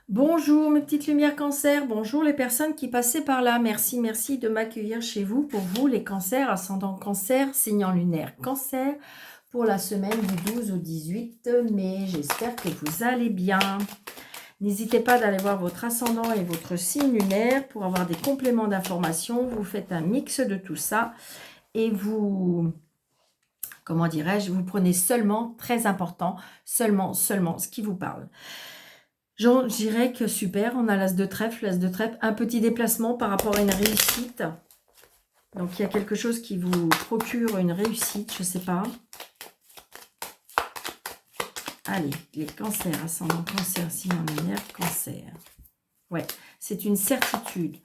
Bonjour mes petites lumières cancer, bonjour les personnes qui passaient par là. Merci, merci de m'accueillir chez vous. Pour vous les cancers, ascendant cancer, signe lunaire cancer, pour la semaine du 12 au 18 mai. J'espère que vous allez bien. N'hésitez pas d'aller voir votre ascendant et votre signe lunaire pour avoir des compléments d'informations. Vous faites un mix de tout ça et vous, comment dirais-je, vous prenez seulement, très important, seulement ce qui vous parle. Je dirais que super, on a l'as de trèfle, un petit déplacement par rapport à une réussite. Donc il y a quelque chose qui vous procure une réussite, je ne sais pas. Allez, les cancers, ascendant cancer, signe en lumière, cancer. Ouais, c'est une certitude.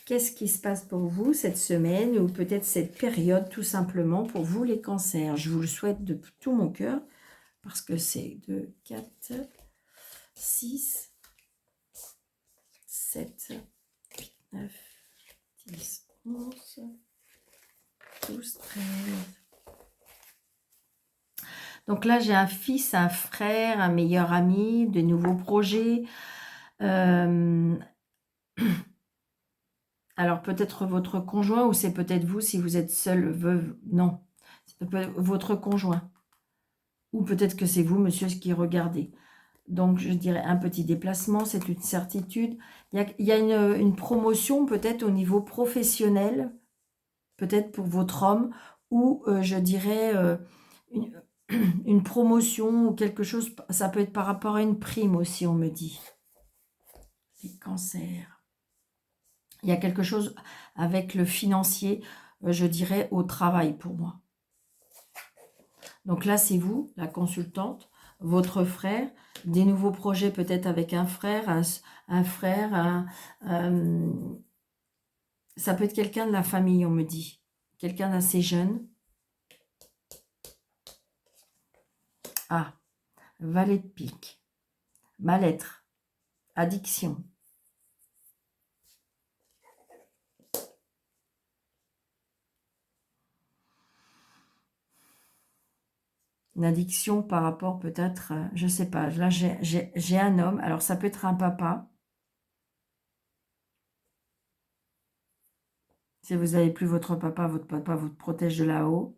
Qu'est-ce qui se passe pour vous cette semaine ou peut-être cette période tout simplement pour vous les cancers? Je vous le souhaite de tout mon cœur parce que c'est 2, 4, 6, 7, 8, 9, 10, 11, 12, 13. Donc là, j'ai un fils, un frère, un meilleur ami, de nouveaux projets. Alors peut-être votre conjoint ou c'est peut-être vous si vous êtes seul, veuve. Non, c'est votre conjoint. Ou peut-être que c'est vous, monsieur, qui regardez. Donc je dirais un petit déplacement, c'est une certitude. Il y a une promotion peut-être au niveau professionnel, peut-être pour votre homme, ou je dirais une, une promotion ou quelque chose, ça peut être par rapport à une prime aussi, on me dit. Les cancers. Il y a quelque chose avec le financier, je dirais au travail pour moi. Donc là, c'est vous, la consultante, votre frère, des nouveaux projets peut-être avec un frère, ça peut être quelqu'un de la famille, on me dit. Quelqu'un d'assez jeune. Ah, valet de pique, mal-être, addiction. Une addiction par rapport peut-être, je sais pas, là j'ai un homme, alors ça peut être un papa. Si vous n'avez plus votre papa vous protège de là-haut.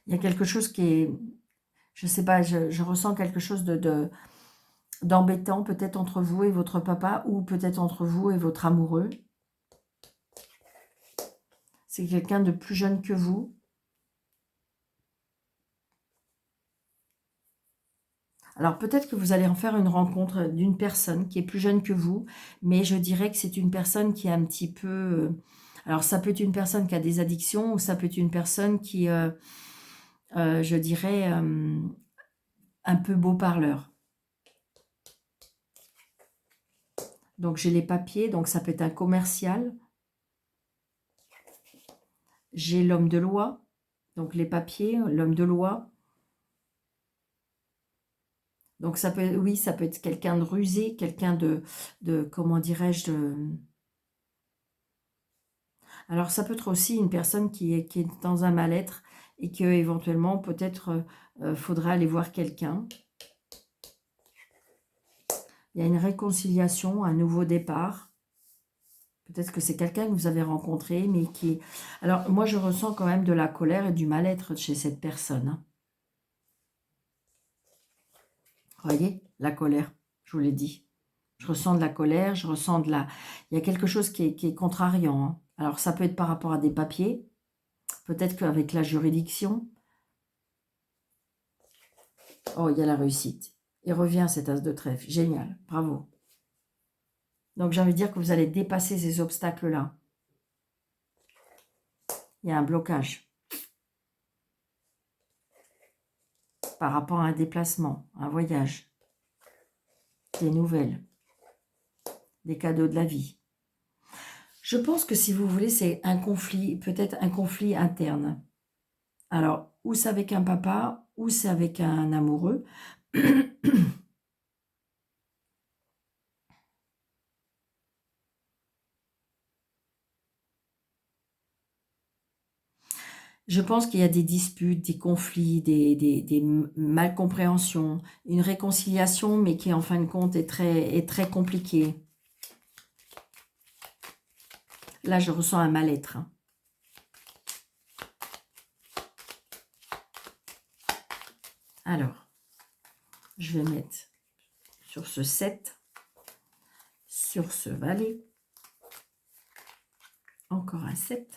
Il y a quelque chose qui est, je sais pas, je ressens quelque chose d'embêtant peut-être entre vous et votre papa ou peut-être entre vous et votre amoureux. C'est quelqu'un de plus jeune que vous. Alors peut-être que vous allez en faire une rencontre d'une personne qui est plus jeune que vous, mais je dirais que c'est une personne qui est un petit peu... alors ça peut être une personne qui a des addictions ou ça peut être une personne qui, je dirais, un peu beau parleur. Donc j'ai les papiers, donc ça peut être un commercial. J'ai l'homme de loi, donc les papiers, l'homme de loi. Donc ça peut, oui, ça peut être quelqu'un de rusé, quelqu'un de comment dirais-je, alors ça peut être aussi une personne qui est dans un mal-être et que éventuellement peut-être faudra aller voir quelqu'un. Il y a une réconciliation, un nouveau départ. Peut-être que c'est quelqu'un que vous avez rencontré, mais qui est... Alors moi je ressens quand même de la colère et du mal-être chez cette personne. Hein. Vous voyez, la colère, je vous l'ai dit. Je ressens de la colère, je ressens de la... Il y a quelque chose qui est contrariant. Hein. Alors, ça peut être par rapport à des papiers, peut-être qu'avec la juridiction. Oh, il y a la réussite. Il revient cet as de trèfle. Génial, bravo. Donc, j'ai envie de dire que vous allez dépasser ces obstacles-là. Il y a un blocage par rapport à un déplacement, un voyage, des nouvelles, des cadeaux de la vie. Je pense que si vous voulez, c'est un conflit, peut-être un conflit interne. Alors, ou c'est avec un papa, ou c'est avec un amoureux. Je pense qu'il y a des disputes, des conflits, des malcompréhensions, une réconciliation, mais qui en fin de compte est très compliquée. Là, je ressens un mal-être. Hein. Alors, je vais mettre sur ce 7, sur ce valet, encore un 7,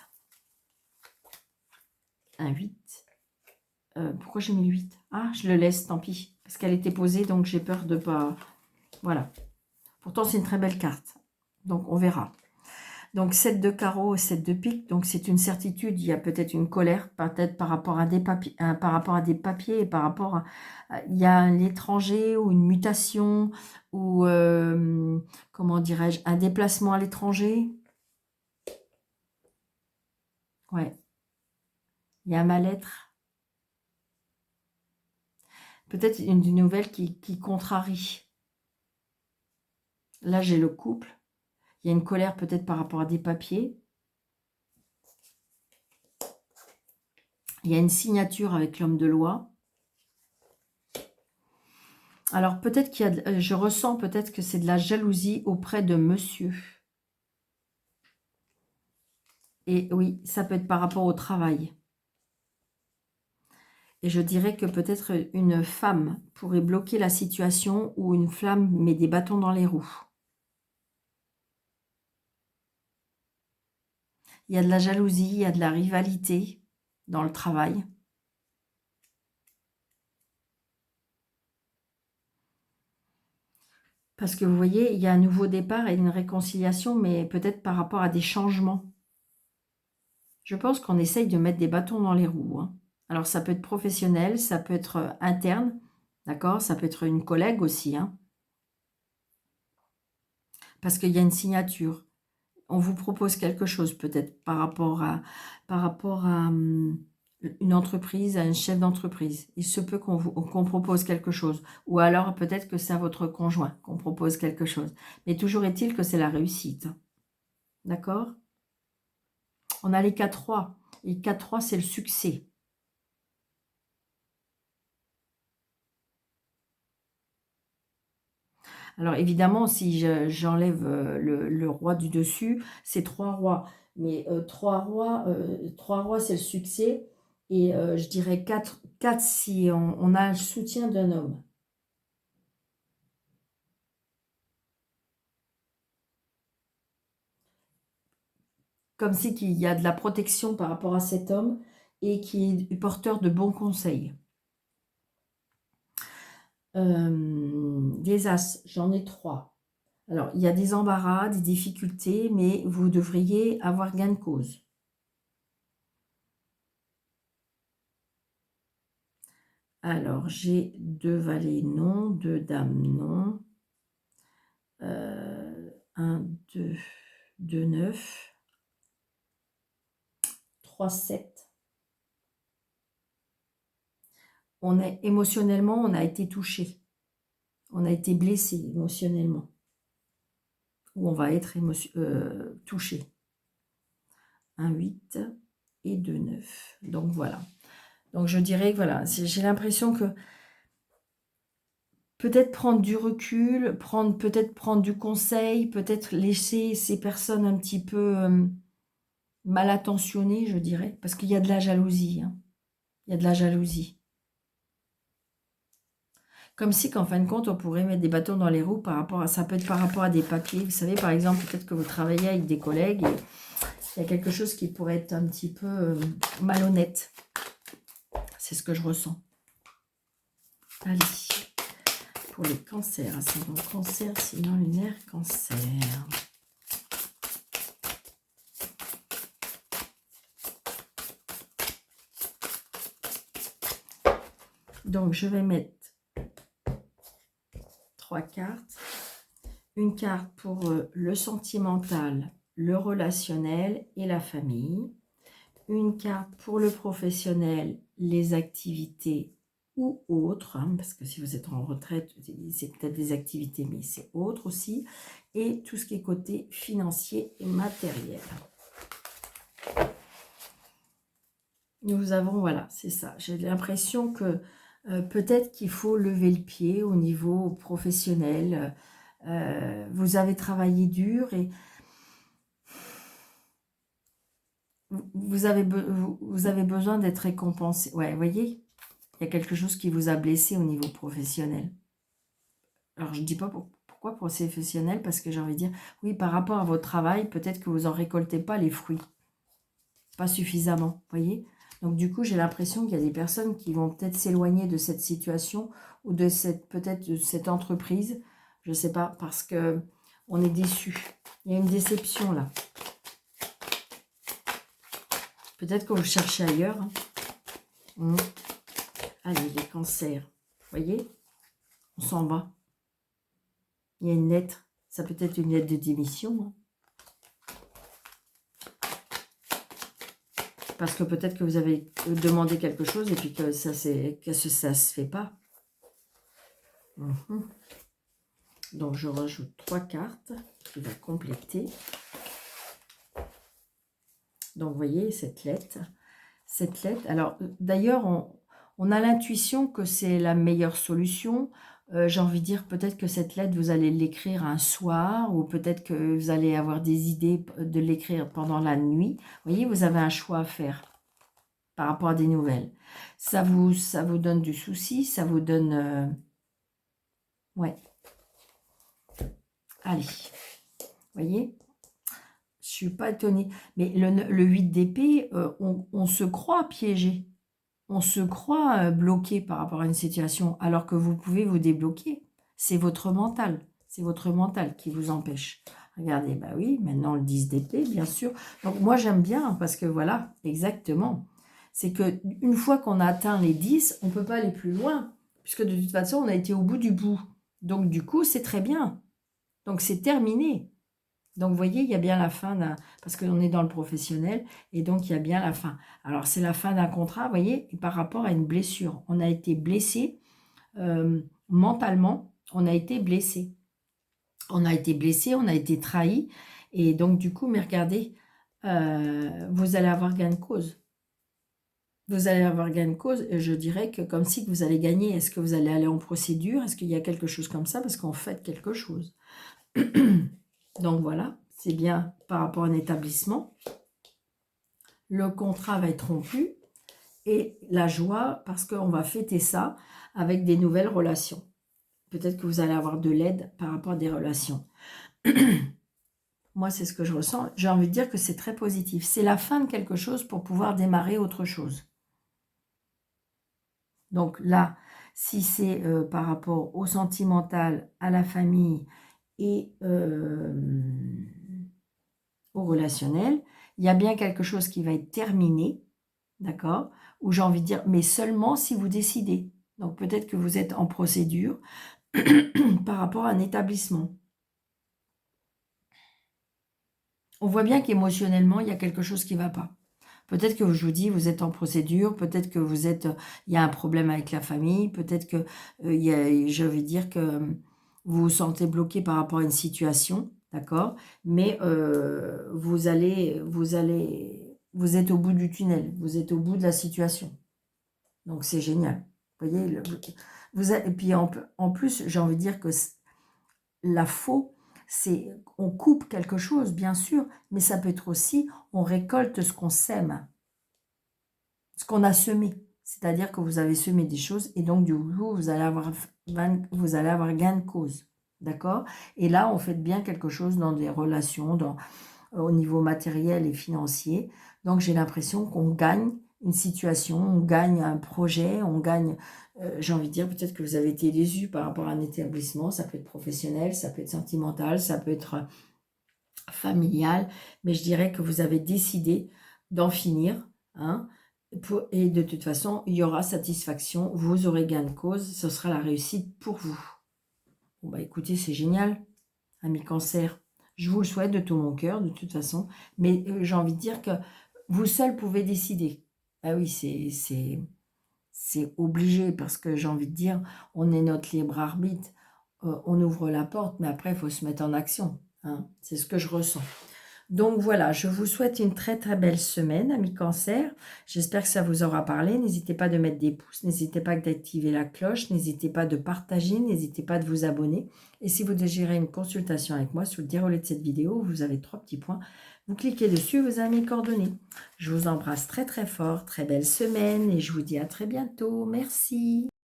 un 8. Pourquoi j'ai mis le 8? Ah, je le laisse, tant pis. Parce qu'elle était posée, donc j'ai peur de pas... Voilà. Pourtant, c'est une très belle carte. Donc, on verra. Donc, 7 de carreau et 7 de pique. Donc, c'est une certitude. Il y a peut-être une colère, peut-être par rapport à des papiers, et par rapport il y a l'étranger ou une mutation ou, comment dirais-je, un déplacement à l'étranger. Ouais. Il y a un mal-être. Peut-être une nouvelle qui contrarie. Là, j'ai le couple. Il y a une colère peut-être par rapport à des papiers. Il y a une signature avec l'homme de loi. Alors, peut-être qu'il y a... Je ressens peut-être que c'est de la jalousie auprès de monsieur. Et oui, ça peut être par rapport au travail. Et je dirais que peut-être une femme pourrait bloquer la situation ou une femme met des bâtons dans les roues. Il y a de la jalousie, il y a de la rivalité dans le travail. Parce que vous voyez, il y a un nouveau départ et une réconciliation, mais peut-être par rapport à des changements. Je pense qu'on essaye de mettre des bâtons dans les roues. Hein. Alors, ça peut être professionnel, ça peut être interne, d'accord? Ça peut être une collègue aussi. Hein. Parce qu'il y a une signature. On vous propose quelque chose peut-être par rapport à une entreprise, à un chef d'entreprise. Il se peut qu'on propose quelque chose. Ou alors peut-être que c'est à votre conjoint qu'on propose quelque chose. Mais toujours est-il que c'est la réussite. D'accord? On a les 4-3. Les 4-3, c'est le succès. Alors évidemment, si j'enlève le roi du dessus, c'est 3 rois. Mais 3 rois, c'est le succès. Et je dirais 4 si on a le soutien d'un homme. Comme si qu'il y a de la protection par rapport à cet homme et qui est porteur de bons conseils. Des as, j'en ai 3. Alors, il y a des embarras, des difficultés, mais vous devriez avoir gain de cause. Alors, j'ai 2 valets non, 2 dames non. 1, 2, 2, 9. 3, 7. Émotionnellement, on a été touché. On a été blessé émotionnellement. Ou on va être touché. 1, 8 et 2, 9. Donc voilà. Donc je dirais que voilà, j'ai l'impression que peut-être prendre du recul, peut-être prendre du conseil, peut-être laisser ces personnes un petit peu mal attentionnées, je dirais, parce qu'il y a de la jalousie. Hein. Il y a de la jalousie. Comme si qu'en fin de compte, on pourrait mettre des bâtons dans les roues par rapport à ça, peut être par rapport à des papiers. Vous savez, par exemple, peut-être que vous travaillez avec des collègues et il y a quelque chose qui pourrait être un petit peu malhonnête. C'est ce que je ressens. Allez, pour les cancers, ascendant cancer, sinon lunaire, cancer. Donc, je vais mettre 3 cartes. Une carte pour le sentimental, le relationnel et la famille. Une carte pour le professionnel, les activités ou autres, hein, parce que si vous êtes en retraite, c'est peut-être des activités, mais c'est autre aussi. Et tout ce qui est côté financier et matériel. Nous avons, voilà, c'est ça. J'ai l'impression que peut-être qu'il faut lever le pied au niveau professionnel. Vous avez travaillé dur et vous avez besoin d'être récompensé. Ouais, vous voyez, il y a quelque chose qui vous a blessé au niveau professionnel. Alors, je ne dis pas pourquoi professionnel, parce que j'ai envie de dire, oui, par rapport à votre travail, peut-être que vous n'en récoltez pas les fruits. Pas suffisamment, vous voyez. Donc, du coup, j'ai l'impression qu'il y a des personnes qui vont peut-être s'éloigner de cette situation ou de peut-être de cette entreprise. Je ne sais pas, parce que on est déçu. Il y a une déception, là. Peut-être que vous cherchez ailleurs. Hein. Allez, les cancers. Vous voyez, on s'en va. Il y a une lettre. Ça peut être une lettre de démission. Hein. Parce que peut-être que vous avez demandé quelque chose et puis que ça se fait pas. Donc, je rajoute 3 cartes qui vont compléter. Donc, vous voyez, cette lettre. Cette lettre, alors, d'ailleurs, on a l'intuition que c'est la meilleure solution. J'ai envie de dire, peut-être que cette lettre, vous allez l'écrire un soir ou peut-être que vous allez avoir des idées de l'écrire pendant la nuit. Vous voyez, vous avez un choix à faire par rapport à des nouvelles. Ça vous donne du souci, ça vous donne... ouais. Allez, vous voyez, je suis pas étonnée. Mais le 8 d'épée, on se croit piégé. On se croit bloqué par rapport à une situation, alors que vous pouvez vous débloquer. C'est votre mental. C'est votre mental qui vous empêche. Regardez, bah oui, maintenant le 10 d'épée, bien sûr. Donc moi, j'aime bien, parce que voilà, exactement. C'est que une fois qu'on a atteint les 10, on ne peut pas aller plus loin, puisque de toute façon, on a été au bout du bout. Donc du coup, c'est très bien. Donc c'est terminé. Donc, vous voyez, il y a bien la fin d'un... Parce qu'on est dans le professionnel, et donc il y a bien la fin. Alors, c'est la fin d'un contrat, vous voyez, et par rapport à une blessure. On a été blessé, mentalement, on a été blessé. On a été blessé, on a été trahi, et donc, du coup, mais regardez, vous allez avoir gain de cause. Vous allez avoir gain de cause, et je dirais que comme si vous allez gagner. Est-ce que vous allez aller en procédure? Est-ce qu'il y a quelque chose comme ça? Parce qu'on fait quelque chose. Donc, voilà. C'est bien par rapport à un établissement. Le contrat va être rompu et la joie parce qu'on va fêter ça avec des nouvelles relations. Peut-être que vous allez avoir de l'aide par rapport à des relations. Moi, c'est ce que je ressens. J'ai envie de dire que c'est très positif. C'est la fin de quelque chose pour pouvoir démarrer autre chose. Donc là, si c'est par rapport au sentimental, à la famille et au relationnel, il y a bien quelque chose qui va être terminé, d'accord? Ou j'ai envie de dire, mais seulement si vous décidez. Donc peut-être que vous êtes en procédure par rapport à un établissement. On voit bien qu'émotionnellement, il y a quelque chose qui ne va pas. Peut-être que je vous dis, vous êtes en procédure, peut-être que vous êtes, il y a un problème avec la famille, peut-être que je vais dire que vous vous sentez bloqué par rapport à une situation, d'accord? Mais vous êtes au bout du tunnel, vous êtes au bout de la situation. Donc c'est génial. Vous voyez, et puis en plus, j'ai envie de dire que la faux, c'est on coupe quelque chose, bien sûr, mais ça peut être aussi on récolte ce qu'on sème, ce qu'on a semé. C'est-à-dire que vous avez semé des choses et donc du coup, vous allez avoir gain de cause. D'accord? Et là, on fait bien quelque chose dans des relations, au niveau matériel et financier. Donc, j'ai l'impression qu'on gagne une situation, on gagne un projet, on gagne, j'ai envie de dire, peut-être que vous avez été déçu par rapport à un établissement, ça peut être professionnel, ça peut être sentimental, ça peut être familial, mais je dirais que vous avez décidé d'en finir, hein, et de toute façon, il y aura satisfaction, vous aurez gain de cause, ce sera la réussite pour vous. Bon, bah écoutez, c'est génial, ami Cancer. Je vous le souhaite de tout mon cœur, de toute façon. Mais j'ai envie de dire que vous seul pouvez décider. Ah oui, c'est obligé parce que j'ai envie de dire, on est notre libre arbitre. On ouvre la porte, mais après, il faut se mettre en action. Hein. C'est ce que je ressens. Donc voilà, je vous souhaite une très très belle semaine, amis Cancer. J'espère que ça vous aura parlé. N'hésitez pas de mettre des pouces, n'hésitez pas d'activer la cloche, n'hésitez pas de partager, n'hésitez pas de vous abonner. Et si vous désirez une consultation avec moi, sous le déroulé de cette vidéo, vous avez 3 petits points. Vous cliquez dessus, vous avez mes coordonnées. Je vous embrasse très très fort, très belle semaine et je vous dis à très bientôt. Merci.